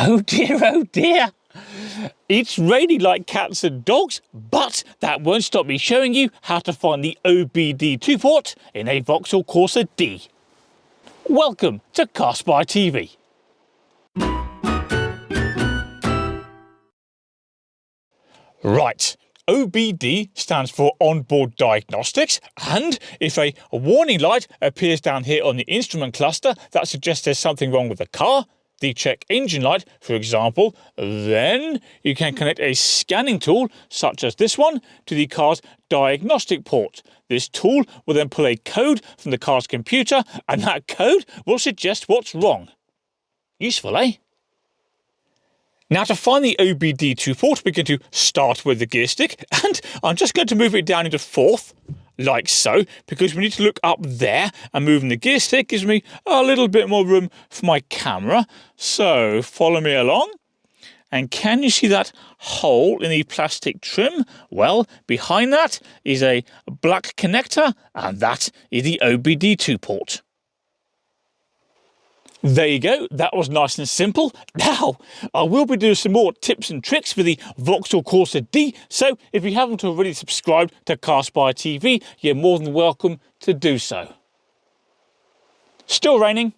Oh dear. It's raining like cats and dogs, but that won't stop me showing you how to find the OBD2 port in a Vauxhall Corsa D. Welcome to Car Spy TV. Right, OBD stands for Onboard Diagnostics, and if a warning light appears down here on the instrument cluster that suggests there's something wrong with the car, the check engine light, for example, then you can connect a scanning tool, such as this one, to the car's diagnostic port. This tool will then pull a code from the car's computer, and that code will suggest what's wrong. Useful, eh? Now, to find the OBD2 port, we're going to start with the gear stick, and I'm just going to move it down into fourth, like so, because we need to look up there, and moving the gear stick gives me a little bit more room for my camera. So follow me along. And can you see that hole in the plastic trim? Well, behind that is a black connector, and that is the OBD2 port. There you go, that was nice and simple. Now, I will be doing some more tips and tricks for the Vauxhall Corsa D, so if you haven't already subscribed to Car Spy TV, you're more than welcome to do so. Still raining.